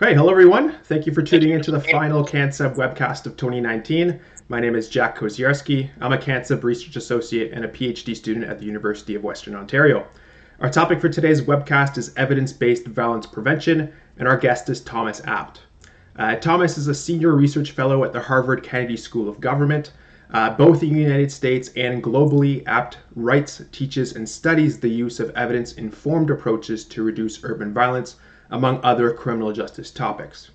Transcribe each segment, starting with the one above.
Okay, hello everyone. Thank you for tuning into the final CAN-SEBP webcast of 2019. My name is Jack Kozierski. I'm a CAN-SEBP research associate and a PhD student at the University of Western Ontario. Our topic for today's webcast is evidence-based violence prevention, and our guest is Thomas Abt. Thomas is a senior research fellow at the Harvard Kennedy School of Government. Both in the United States and globally, Abt writes, teaches, and studies the use of evidence-informed approaches to reduce urban violence, among other criminal justice topics.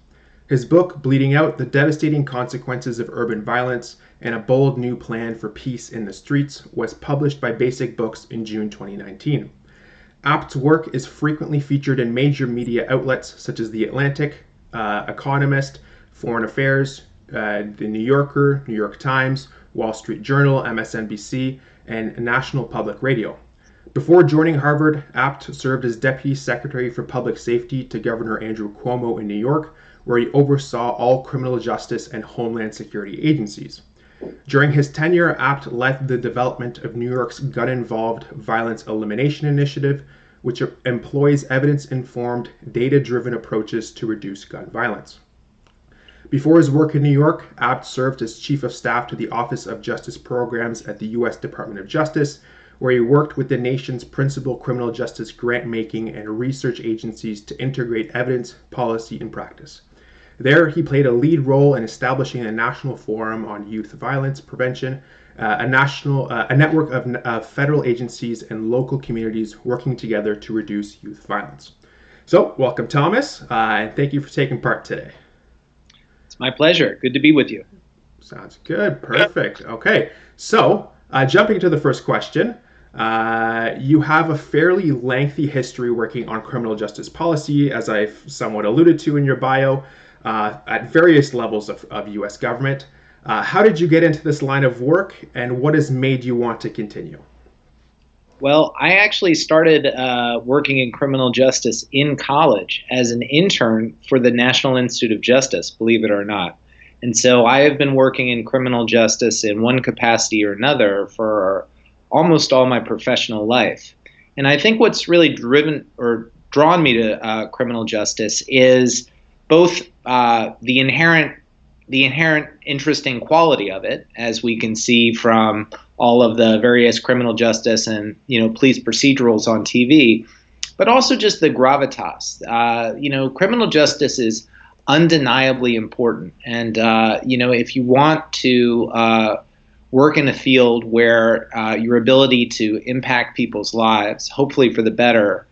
His book, Bleeding Out: The Devastating Consequences of Urban Violence and a Bold New Plan for Peace in the Streets, was published by Basic Books in June 2019. Abt's work is frequently featured in major media outlets such as The Atlantic, Economist, Foreign Affairs, The New Yorker, New York Times, Wall Street Journal, MSNBC, and National Public Radio. Before joining Harvard, Abt served as Deputy Secretary for Public Safety to Governor Andrew Cuomo in New York, where he oversaw all criminal justice and homeland security agencies. During his tenure, Abt led the development of New York's gun-involved violence elimination initiative, which employs evidence-informed, data-driven approaches to reduce gun violence. Before his work in New York, Abt served as Chief of Staff to the Office of Justice Programs at the U.S. Department of Justice, where he worked with the nation's principal criminal justice grant-making and research agencies to integrate evidence, policy, and practice. There, he played a lead role in establishing a national forum on youth violence prevention, a network of federal agencies and local communities working together to reduce youth violence. So, welcome, Thomas, and thank you for taking part today. It's my pleasure. Good to be with you. Sounds good. Perfect. Okay, so jumping to the first question. You have a fairly lengthy history working on criminal justice policy, as I've somewhat alluded to in your bio, at various levels of U.S. government. How did you get into this line of work, and what has made you want to continue? Well, I actually started working in criminal justice in college as an intern for the National Institute of Justice, believe it or not. And so I have been working in criminal justice in one capacity or another for almost all my professional life. And I think what's really drawn me to criminal justice is both the inherent interesting quality of it, as we can see from all of the various criminal justice and police procedurals on TV, but also just the gravitas. Criminal justice is undeniably important, and if you want to work in a field where your ability to impact people's lives, hopefully for the better,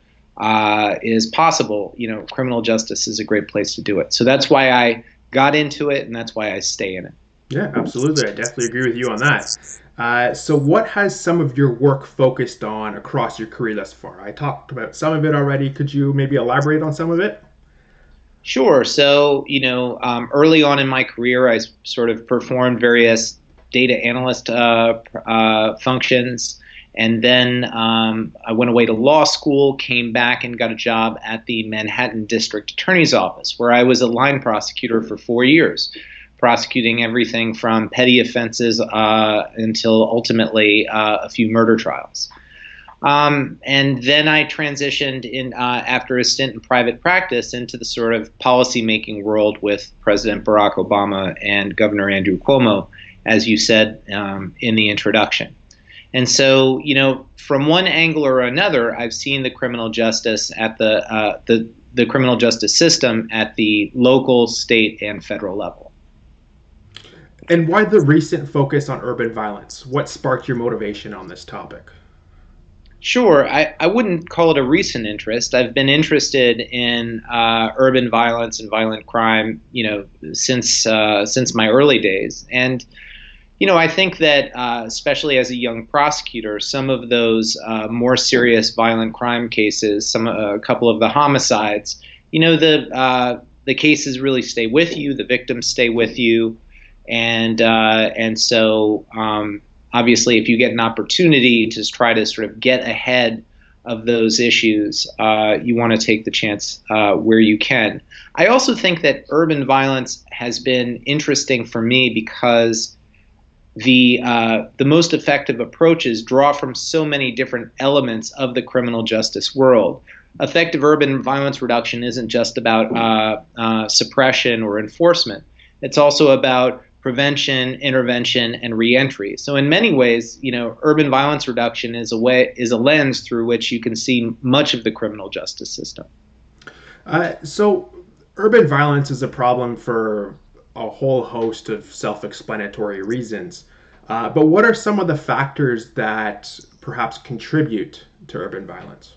is possible, criminal justice is a great place to do it. So that's why I got into it, and that's why I stay in it. Yeah, absolutely. I definitely agree with you on that. So what has some of your work focused on across your career thus far? I talked about some of it already. Could you maybe elaborate on some of it? Sure. So, early on in my career, I sort of performed various data analyst functions. And then I went away to law school, came back and got a job at the Manhattan District Attorney's Office, where I was a line prosecutor for 4 years, prosecuting everything from petty offenses until ultimately a few murder trials. And then I transitioned after a stint in private practice into the sort of policy-making world with President Barack Obama and Governor Andrew Cuomo, as you said in the introduction. And so, from one angle or another, I've seen the criminal justice at the criminal justice system at the local, state, and federal level. And why the recent focus on urban violence? What sparked your motivation on this topic? Sure. I wouldn't call it a recent interest. I've been interested in urban violence and violent crime, since my early days. And I think that especially as a young prosecutor, some of those more serious violent crime cases, a couple of the homicides, the cases really stay with you, the victims stay with you, and so obviously, if you get an opportunity to try to sort of get ahead of those issues, you want to take the chance where you can. I also think that urban violence has been interesting for me because the most effective approaches draw from so many different elements of the criminal justice world. effective urban violence reduction isn't just about suppression or enforcement. It's also about prevention, intervention, and reentry. So in many ways, urban violence reduction is a lens through which you can see much of the criminal justice system. So urban violence is a problem for a whole host of self-explanatory reasons. But what are some of the factors that perhaps contribute to urban violence?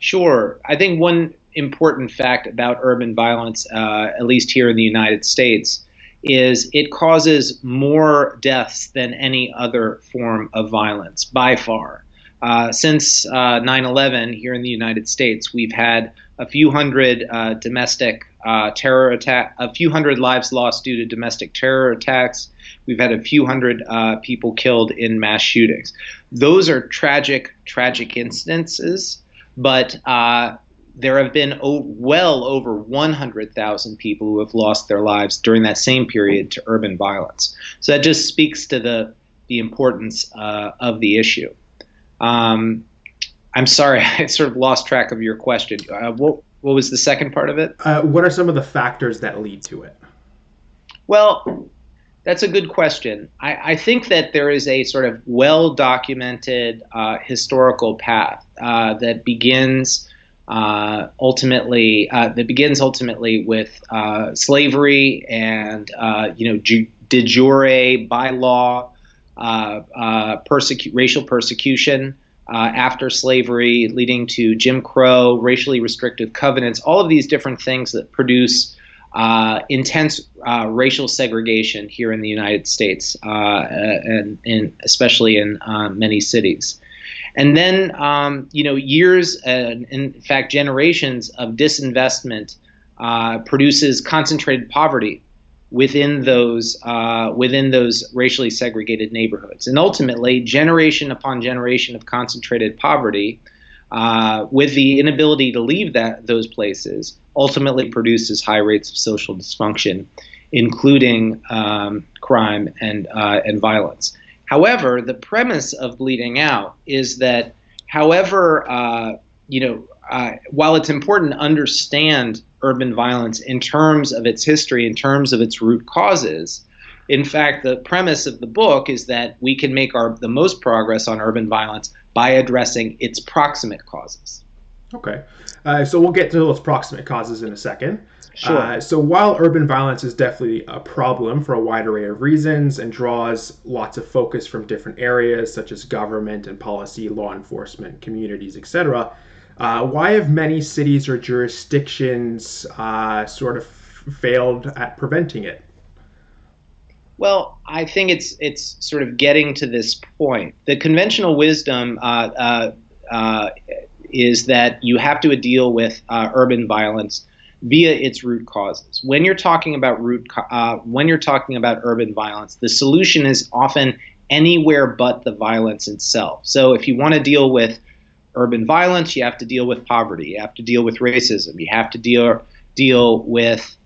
Sure. I think one important fact about urban violence, at least here in the United States, is it causes more deaths than any other form of violence by far. Since 9/11 here in the United States, we've had a few hundred domestic terror attack, a few hundred lives lost due to domestic terror attacks. We've had a few hundred people killed in mass shootings. Those are tragic, tragic instances, but there have been well over 100,000 people who have lost their lives during that same period to urban violence. So that just speaks to the importance of the issue. I'm sorry, I sort of lost track of your question. What was the second part of it? What are some of the factors that lead to it? Well, that's a good question. I think that there is a sort of well-documented historical path that begins ultimately with slavery and de jure by law racial persecution after slavery, leading to Jim Crow, racially restrictive covenants, all of these different things that produce intense racial segregation here in the United States, and especially in many cities. And then, years, and in fact, generations of disinvestment produces concentrated poverty within those racially segregated neighborhoods, and ultimately, generation upon generation of concentrated poverty, with the inability to leave those places, ultimately produces high rates of social dysfunction, including crime and violence. However, the premise of Bleeding Out is that, while it's important to understand urban violence in terms of its history, in terms of its root causes, in fact, the premise of the book is that we can make the most progress on urban violence by addressing its proximate causes. Okay. So we'll get to those proximate causes in a second. Sure. So while urban violence is definitely a problem for a wide array of reasons and draws lots of focus from different areas such as government and policy, law enforcement, communities, etc., why have many cities or jurisdictions sort of failed at preventing it? Well, I think it's sort of getting to this point. The conventional wisdom is that you have to deal with urban violence via its root causes. When you're talking about urban violence, the solution is often anywhere but the violence itself. So if you want to deal with urban violence, you have to deal with poverty, you have to deal with racism, you have to deal with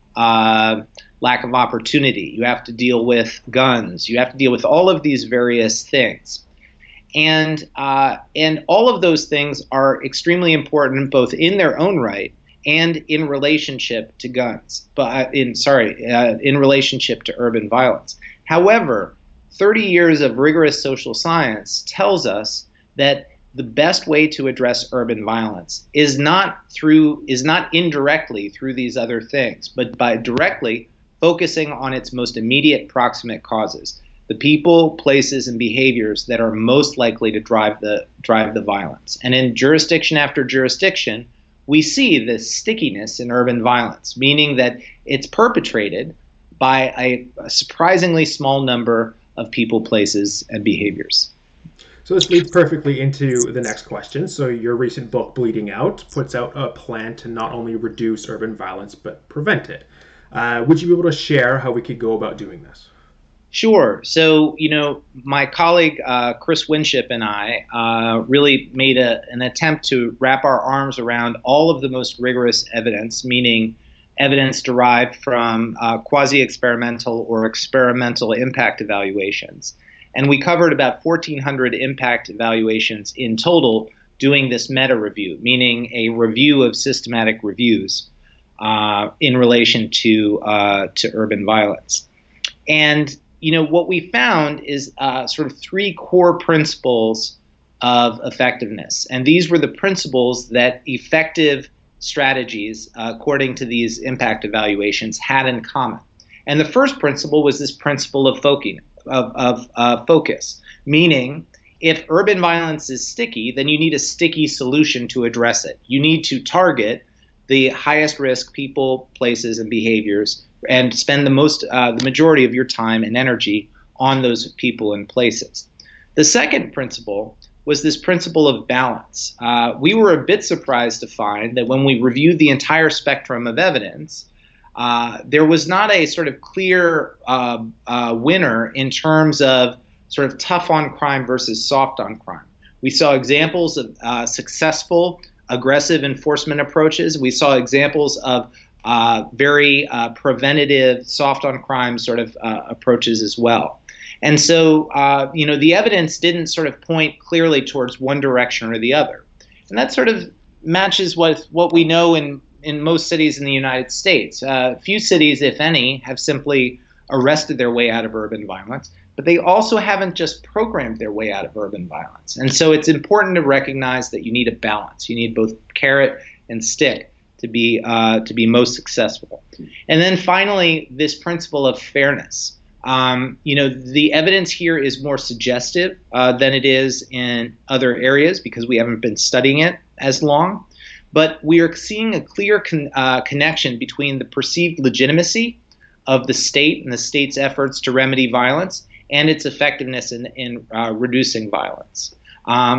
lack of opportunity, you have to deal with guns, you have to deal with all of these various things. And all of those things are extremely important, both in their own right and in relationship to guns, in relationship to urban violence. However, 30 years of rigorous social science tells us that the best way to address urban violence is not indirectly through these other things, but by directly focusing on its most immediate proximate causes, the people, places, and behaviors that are most likely to drive the violence. And in jurisdiction after jurisdiction, we see this stickiness in urban violence, meaning that it's perpetrated by a surprisingly small number of people, places, and behaviors. So this leads perfectly into the next question. So your recent book, Bleeding Out, puts out a plan to not only reduce urban violence, but prevent it. Would you be able to share how we could go about doing this? Sure. So, my colleague Chris Winship and I really made an attempt to wrap our arms around all of the most rigorous evidence, meaning evidence derived from quasi-experimental or experimental impact evaluations. And we covered about 1,400 impact evaluations in total doing this meta review, meaning a review of systematic reviews in relation to urban violence. And what we found is sort of three core principles of effectiveness, and these were the principles that effective strategies, according to these impact evaluations, had in common. And the first principle was this principle of focus, meaning if urban violence is sticky, then you need a sticky solution to address it. You need to target the highest risk people, places, and behaviors, and spend the majority of your time and energy on those people and places. The second principle was this principle of balance. We were a bit surprised to find that when we reviewed the entire spectrum of evidence, there was not a sort of clear winner in terms of sort of tough on crime versus soft on crime. We saw examples of successful aggressive enforcement approaches. We saw examples of very preventative soft on crime sort of approaches as well. And so, the evidence didn't sort of point clearly towards one direction or the other. And that sort of matches what we know in most cities in the United States. Few cities, if any, have simply arrested their way out of urban violence, but they also haven't just programmed their way out of urban violence. And so it's important to recognize that you need a balance. You need both carrot and stick to be most successful. And then finally, this principle of fairness. The evidence here is more suggestive than it is in other areas because we haven't been studying it as long. But we are seeing a clear connection between the perceived legitimacy of the state and the state's efforts to remedy violence and its effectiveness in reducing violence.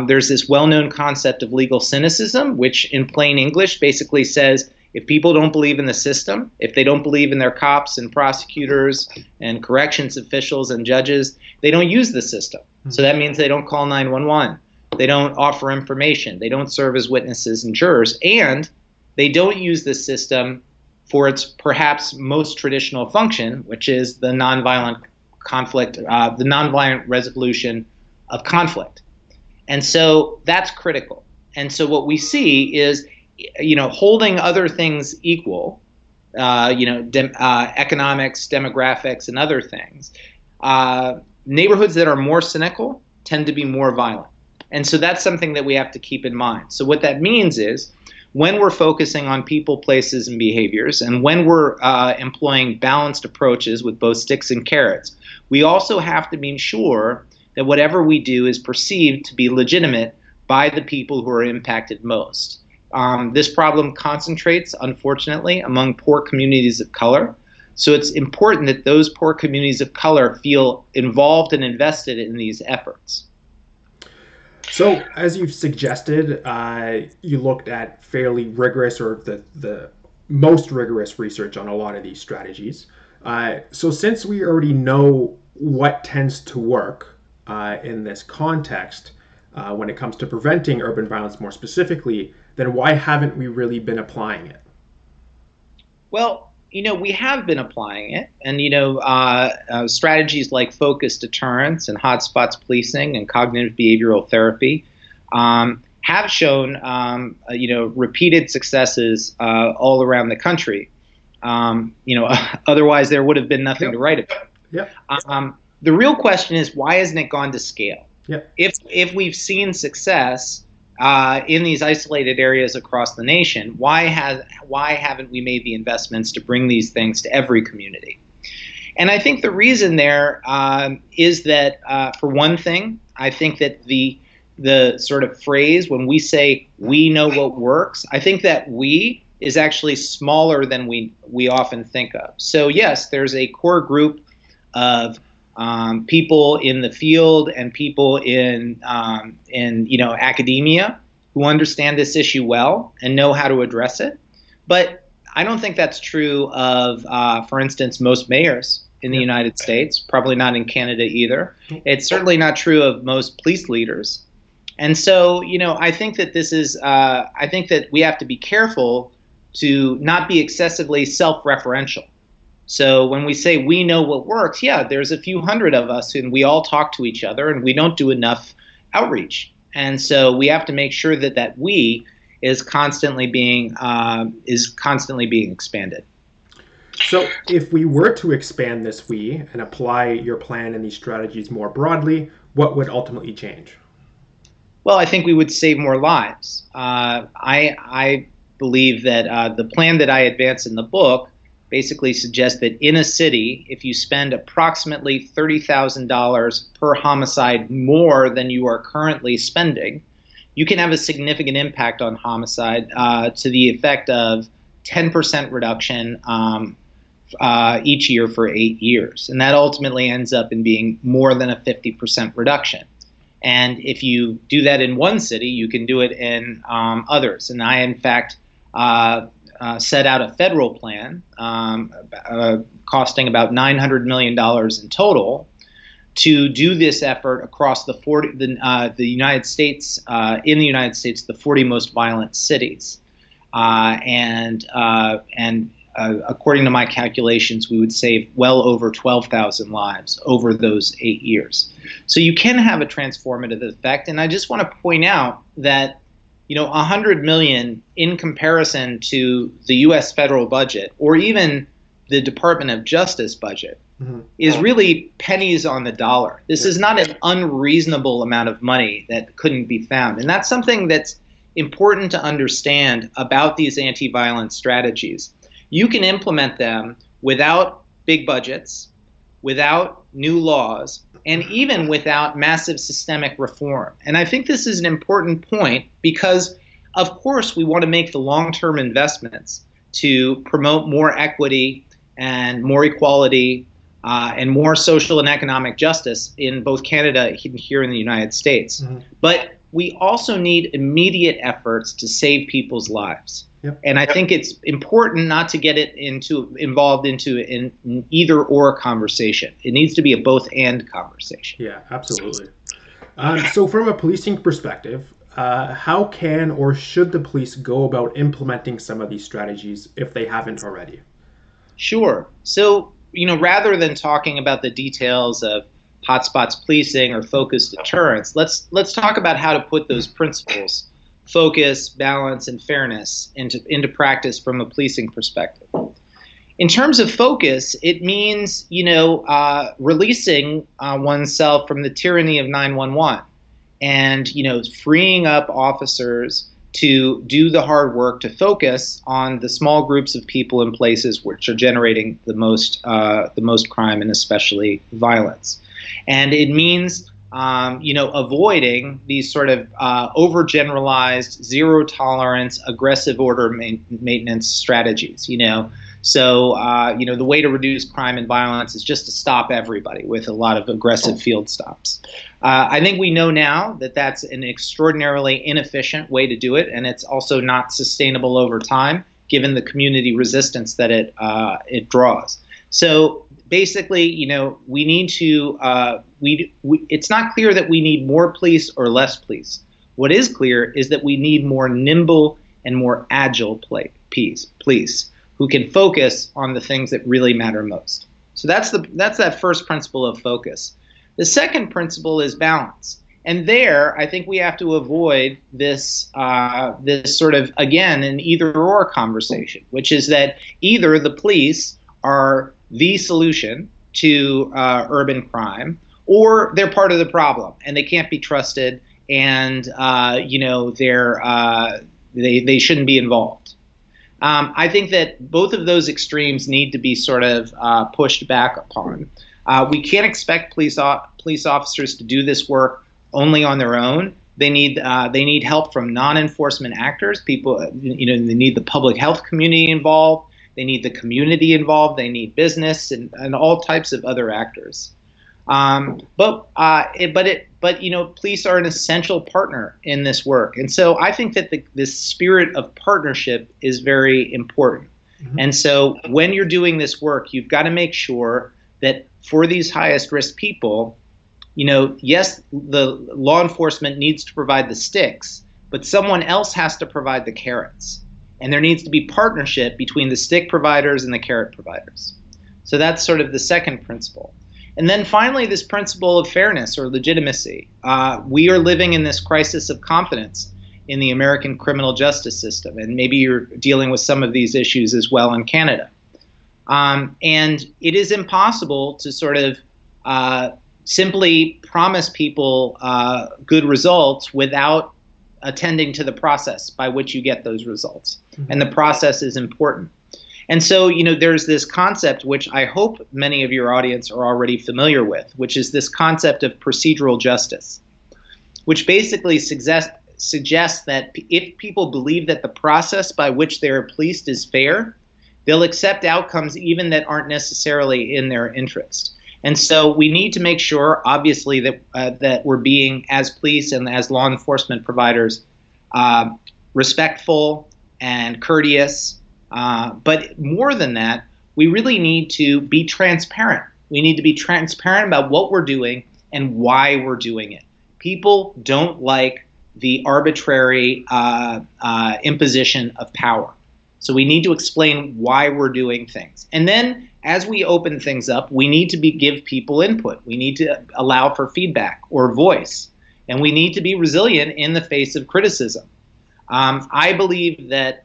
There's this well-known concept of legal cynicism, which in plain English basically says if people don't believe in the system, if they don't believe in their cops and prosecutors and corrections officials and judges, they don't use the system. So that means they don't call 911. They don't offer information. They don't serve as witnesses and jurors. And they don't use the system for its perhaps most traditional function, which is the nonviolent conflict, the nonviolent resolution of conflict. And so that's critical. And so what we see is, holding other things equal, economics, demographics, and other things, neighborhoods that are more cynical tend to be more violent. And so that's something that we have to keep in mind. So what that means is when we're focusing on people, places, and behaviors, and when we're employing balanced approaches with both sticks and carrots, we also have to be sure that whatever we do is perceived to be legitimate by the people who are impacted most. This problem concentrates, unfortunately, among poor communities of color. So it's important that those poor communities of color feel involved and invested in these efforts. So, as you've suggested, you looked at fairly rigorous or the most rigorous research on a lot of these strategies. So since we already know what tends to work in this context, when it comes to preventing urban violence more specifically, then why haven't we really been applying it? Well, we have been applying it, and strategies like focused deterrence and hotspots policing and cognitive behavioral therapy have shown repeated successes all around the country. Otherwise there would have been nothing to write about. Yep. The real question is, why hasn't it gone to scale? Yep. If we've seen success in these isolated areas across the nation, why haven't we made the investments to bring these things to every community? And I think the reason there is that, for one thing, I think that the sort of phrase when we say we know what works, I think that we is actually smaller than we often think of. So yes, there's a core group of people in the field and people in academia who understand this issue well and know how to address it. But I don't think that's true of, for instance, most mayors in the United States, probably not in Canada either. It's certainly not true of most police leaders. And so, I think that I think that we have to be careful to not be excessively self-referential. So when we say we know what works, yeah, there's a few hundred of us and we all talk to each other and we don't do enough outreach. And so we have to make sure that that we is constantly being expanded. So if we were to expand this we and apply your plan and these strategies more broadly, what would ultimately change? Well, I think we would save more lives. I believe that the plan that I advance in the book basically suggests that in a city, if you spend approximately $30,000 per homicide more than you are currently spending, you can have a significant impact on homicide to the effect of 10% reduction each year for 8 years. And that ultimately ends up in being more than a 50% reduction. And if you do that in one city, you can do it in others. And I, in fact, set out a federal plan costing about $900 million in total to do this effort across the United States, the 40 most violent cities. According to my calculations, we would save well over 12,000 lives over those 8 years. So you can have a transformative effect. And I just want to point out that, 100 million in comparison to the U.S. federal budget or even the Department of Justice budget is really pennies on the dollar. This is not an unreasonable amount of money that couldn't be found. And that's something that's important to understand about these anti-violence strategies. You can implement them without big budgets, without new laws, and even without massive systemic reform. And I think this is an important point because, of course, we want to make the long-term investments to promote more equity and more equality and more social and economic justice in both Canada and here in the United States. But we also need immediate efforts to save people's lives. And I think it's important not to get it involved into an either or conversation. It needs to be a both and conversation. Yeah, absolutely. So from a policing perspective, how can or should the police go about implementing some of these strategies if they haven't already? Sure. So, rather than talking about the details of hotspots policing or focused deterrence, let's talk about how to put those principles, focus, balance, and fairness into practice from a policing perspective. In terms of focus, it means, releasing oneself from the tyranny of 911 and, freeing up officers to do the hard work to focus on the small groups of people and places which are generating the most crime and especially violence. And it means avoiding these sort of overgeneralized, zero tolerance, aggressive order maintenance strategies. So the way to reduce crime and violence is just to stop everybody with a lot of aggressive field stops. I think we know now that that's an extraordinarily inefficient way to do it, and it's also not sustainable over time, given the community resistance that it draws. So basically, we need to. It's not clear that we need more police or less police. What is clear is that we need more nimble and more agile police who can focus on the things that really matter most. So that's that first principle of focus. The second principle is balance. And there, I think we have to avoid this sort of, again, an either-or conversation, which is that either the police are the solution to urban crime, or they're part of the problem and they can't be trusted, and they shouldn't be involved. I think that both of those extremes need to be sort of pushed back upon. We can't expect police officers to do this work only on their own. They need help from non-enforcement actors. People, they need the public health community involved. They need the community involved. They need business and all types of other actors. But police are an essential partner in this work, and so I think that this spirit of partnership is very important. And so when you're doing this work, you've got to make sure that for these highest risk people, yes, the law enforcement needs to provide the sticks, but someone else has to provide the carrots. And there needs to be partnership between the stick providers and the carrot providers. So that's sort of the second principle. And then finally, this principle of fairness or legitimacy. We are living in this crisis of confidence in the American criminal justice system, and maybe you're dealing with some of these issues as well in Canada. And it is impossible to sort of simply promise people good results without attending to the process by which you get those results. Mm-hmm. And the process is important. And so, there's this concept, which I hope many of your audience are already familiar with, which is this concept of procedural justice, which basically suggests that if people believe that the process by which they're policed is fair, they'll accept outcomes even that aren't necessarily in their interest. And so we need to make sure, obviously, that we're being, as police and as law enforcement providers, respectful and courteous. But more than that, we really need to be transparent. We need to be transparent about what we're doing and why we're doing it. People don't like the arbitrary imposition of power. So we need to explain why we're doing things. And then as we open things up, we need to give people input. We need to allow for feedback or voice. And we need to be resilient in the face of criticism. I believe that,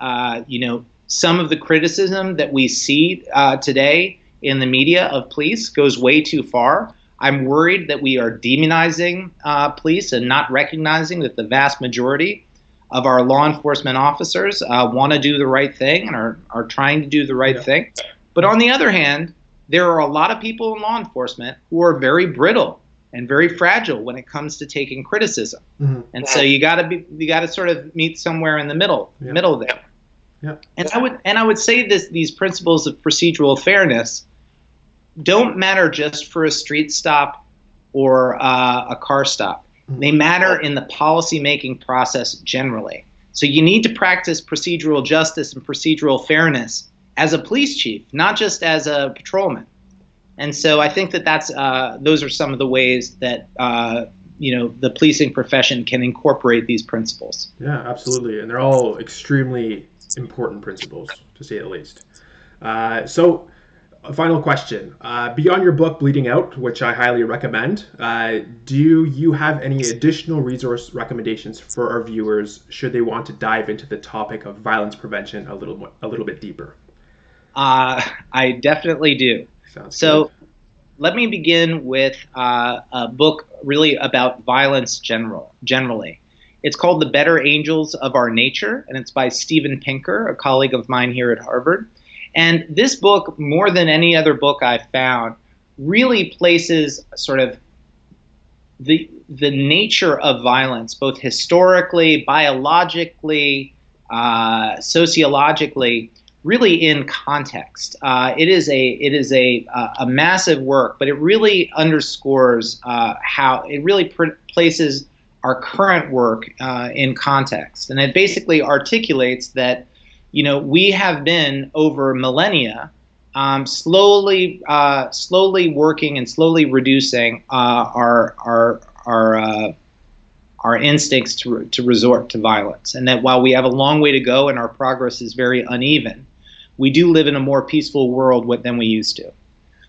some of the criticism that we see today in the media of police goes way too far. I'm worried that we are demonizing police and not recognizing that the vast majority of our law enforcement officers want to do the right thing and are trying to do the right thing. But on the other hand, there are a lot of people in law enforcement who are very brittle and very fragile when it comes to taking criticism. Mm-hmm. And so you got to sort of meet somewhere in the middle there. Yeah. And I would say these principles of procedural fairness don't matter just for a street stop or a car stop. Mm-hmm. They matter in the policy-making process generally. So you need to practice procedural justice and procedural fairness as a police chief, not just as a patrolman. And so I think that's those are some of the ways that the policing profession can incorporate these principles. Yeah, absolutely, and they're all extremely important principles, to say the least. So, a final question. Beyond your book, Bleeding Out, which I highly recommend, do you have any additional resource recommendations for our viewers should they want to dive into the topic of violence prevention a little bit deeper? I definitely do. Sounds so good. Let me begin with a book really about violence generally. It's called The Better Angels of Our Nature, and it's by Steven Pinker, a colleague of mine here at Harvard. And this book, more than any other book I've found, really places sort of the nature of violence, both historically, biologically, sociologically, really in context. It is a massive work, but it really underscores how it really places our current work in context, and it basically articulates that we have been over millennia slowly working and slowly reducing our instincts to resort to violence, and that while we have a long way to go and our progress is very uneven, we do live in a more peaceful world than we used to.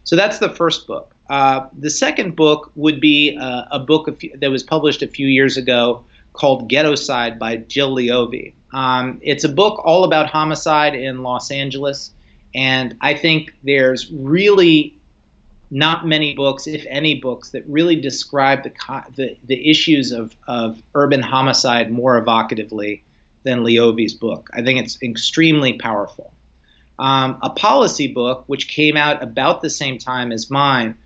So that's the first book. The second book would be a book that was published a few years ago called Ghettocide by Jill Leovy. It's a book all about homicide in Los Angeles, and I think there's really not many books, if any books, that really describe the issues of urban homicide more evocatively than Leovy's book. I think it's extremely powerful. A policy book, which came out about the same time as mine,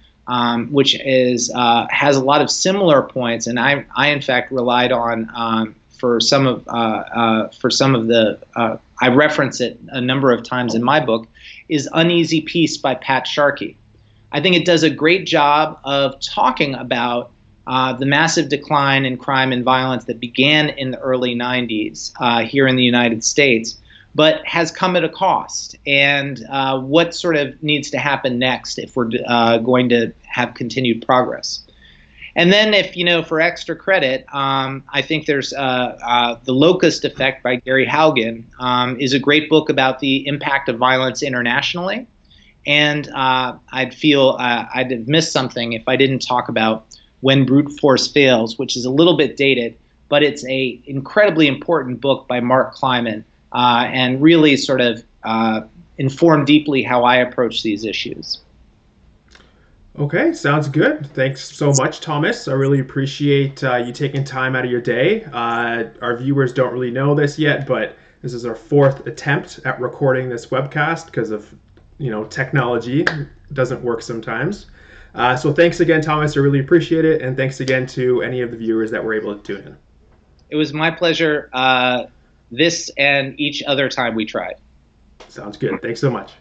which has a lot of similar points, and I in fact relied on for some of the I reference it a number of times in my book, is Uneasy Peace by Pat Sharkey. I think it does a great job of talking about the massive decline in crime and violence that began in the early 90s here in the United States, but has come at a cost, and what sort of needs to happen next if we're going to have continued progress. And then, for extra credit, I think there's The Locust Effect by Gary Haugen is a great book about the impact of violence internationally, And I'd feel I'd have missed something if I didn't talk about When Brute Force Fails, which is a little bit dated, but it's a incredibly important book by Mark Kleiman, and really sort of informed deeply how I approach these issues. Okay, sounds good. Thanks so much, Thomas. I really appreciate you taking time out of your day. Our viewers don't really know this yet, but this is our fourth attempt at recording this webcast because of, technology doesn't work sometimes. So thanks again, Thomas. I really appreciate it, and thanks again to any of the viewers that were able to tune in. It was my pleasure, this and each other time we tried. Sounds good. Thanks so much.